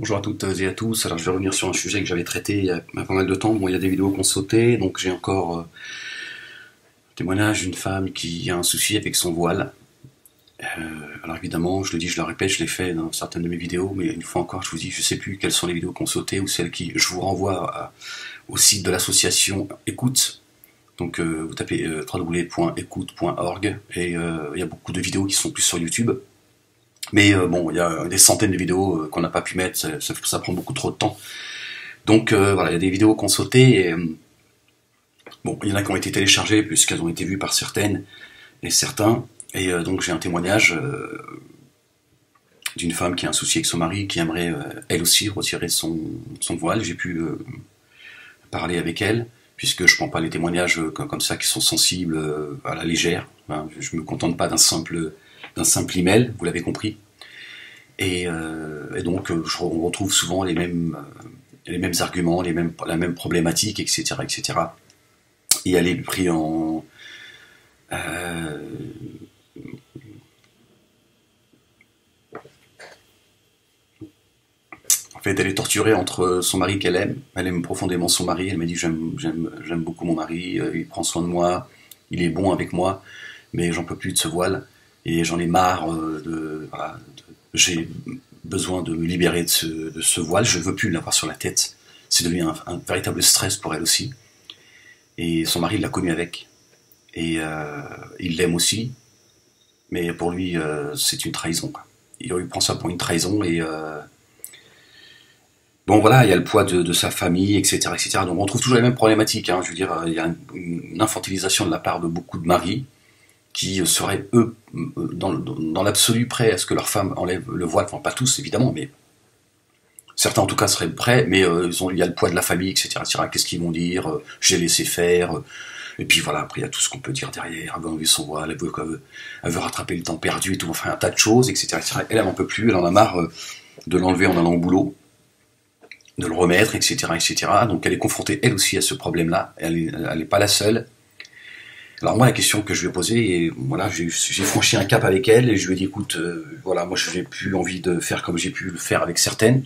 Bonjour à toutes et à tous. Alors je vais revenir sur un sujet que j'avais traité il y a pas mal de temps. Bon, il y a des vidéos qui ont sauté, donc j'ai encore un témoignage d'une femme qui a un souci avec son voile. Alors évidemment, je le dis, je le répète, je l'ai fait dans certaines de mes vidéos, mais une fois encore, je vous dis, je sais plus quelles sont les vidéos qui ont sauté ou celles qui... Je vous renvoie au site de l'association Écoute. Donc vous tapez www.écoute.org et il y a beaucoup de vidéos qui sont plus sur YouTube. Mais bon, il y a des centaines de vidéos qu'on n'a pas pu mettre, ça prend beaucoup trop de temps. Donc voilà, il y a des vidéos qui ont sauté, et bon, il y en a qui ont été téléchargées puisqu'elles ont été vues par certaines et certains, et donc j'ai un témoignage d'une femme qui a un souci avec son mari, qui aimerait elle aussi retirer son voile. J'ai pu parler avec elle, puisque je ne prends pas les témoignages comme ça qui sont sensibles à la légère, hein. Je ne me contente pas d'un simple email, vous l'avez compris. Et donc on retrouve souvent les mêmes arguments, la même problématique, etc., etc. Et elle est prise en... En fait, elle est torturée entre son mari qu'elle aime. Elle aime profondément son mari. Elle m'a dit j'aime beaucoup mon mari, il prend soin de moi, il est bon avec moi, mais j'en peux plus de ce voile. Et j'en ai marre voilà, j'ai besoin de me libérer de ce voile, je ne veux plus l'avoir sur la tête. C'est devenu un véritable stress pour elle aussi. Et son mari l'a connu avec. Et il l'aime aussi, mais pour lui, c'est une trahison, quoi. Il prend ça pour une trahison, et bon voilà, il y a le poids de sa famille, etc., etc. Donc on trouve toujours les mêmes problématiques, hein. Je veux dire, il y a une infantilisation de la part de beaucoup de maris, qui seraient, eux, dans l'absolu prêts à ce que leur femme enlève le voile, enfin pas tous évidemment, mais certains en tout cas seraient prêts, mais il y a le poids de la famille, etc., etc. Qu'est-ce qu'ils vont dire, j'ai laissé faire, et puis voilà, après il y a tout ce qu'on peut dire derrière, elle veut enlever son voile, elle veut rattraper le temps perdu et tout, enfin un tas de choses, etc., etc. Elle n'en peut plus, elle en a marre de l'enlever en allant au boulot, de le remettre, etc., etc. Donc elle est confrontée elle aussi à ce problème-là, elle n'est pas la seule. Alors moi, la question que je lui ai posée, et voilà, j'ai franchi un cap avec elle, et je lui ai dit, écoute, voilà, moi je n'ai plus envie de faire comme j'ai pu le faire avec certaines.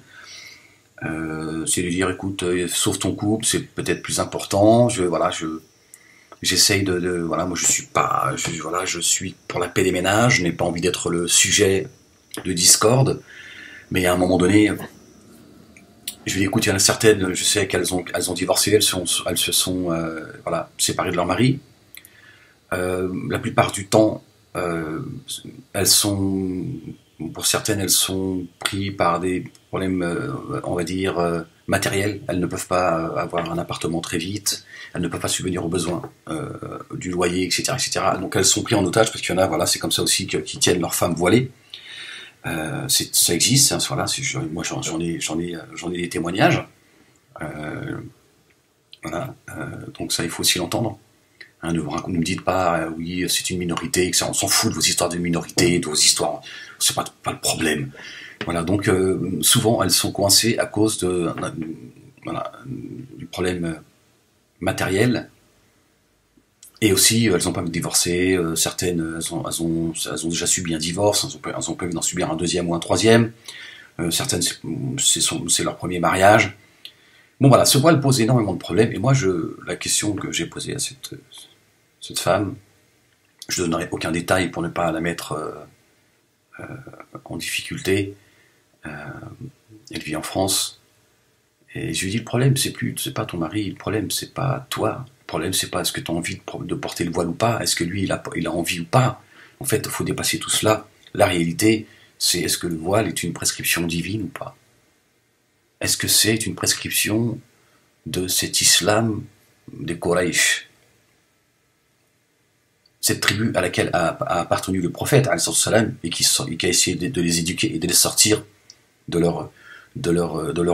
C'est de dire, écoute, sauve ton couple, c'est peut-être plus important. J'essaye voilà, moi je suis pas, voilà, je suis pour la paix des ménages, je n'ai pas envie d'être le sujet de discorde, mais à un moment donné, je lui ai dit, écoute, il y en a certaines, je sais qu'elles ont divorcé, elles se sont voilà, séparées de leur mari. La plupart du temps, elles sont, pour certaines, elles sont prises par des problèmes, on va dire, matériels. Elles ne peuvent pas avoir un appartement très vite, elles ne peuvent pas subvenir aux besoins du loyer, etc., etc. Donc elles sont prises en otage, parce qu'il y en a, voilà, c'est comme ça aussi qui tiennent leurs femmes voilées. Ça existe, hein, voilà, moi j'en ai des témoignages. Voilà, donc ça, il faut aussi l'entendre. Hein, ne me dites pas, oui, c'est une minorité, on s'en fout de vos histoires de minorité, de vos histoires, c'est pas le problème. Voilà, donc souvent elles sont coincées à cause voilà, du problème matériel, et aussi elles n'ont pas envie de divorcer, certaines elles ont déjà subi un divorce, elles ont pas envie d'en subir un deuxième ou un troisième, certaines c'est leur premier mariage. Bon voilà, ce voile pose énormément de problèmes, et moi la question que j'ai posée à cette femme, je ne donnerai aucun détail pour ne pas la mettre en difficulté, elle vit en France, et je lui dis, le problème c'est pas ton mari, le problème c'est pas toi, le problème c'est pas est-ce que tu as envie de porter le voile ou pas, est-ce que lui il a envie ou pas, en fait il faut dépasser tout cela. La réalité c'est, est-ce que le voile est une prescription divine ou pas? Est-ce que c'est une prescription de cet islam des Quraysh, cette tribu à laquelle a appartenu le prophète, et qui a essayé de les éduquer et de les sortir de leur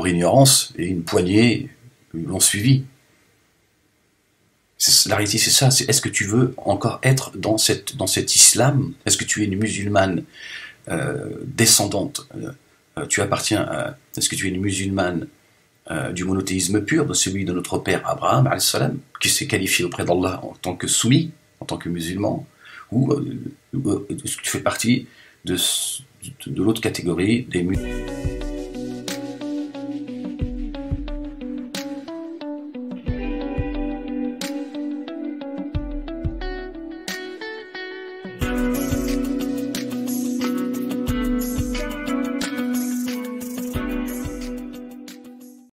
ignorance, et une poignée l'ont suivi. La réalité c'est ça, c'est, est-ce que tu veux encore être dans cet islam? Est-ce que tu es une musulmane descendante, tu appartiens à... Est-ce que tu es une musulmane du monothéisme pur, de celui de notre père Abraham, qui s'est qualifié auprès d'Allah en tant que soumis, en tant que musulman, ou est-ce que tu fais partie de l'autre catégorie des musulmans?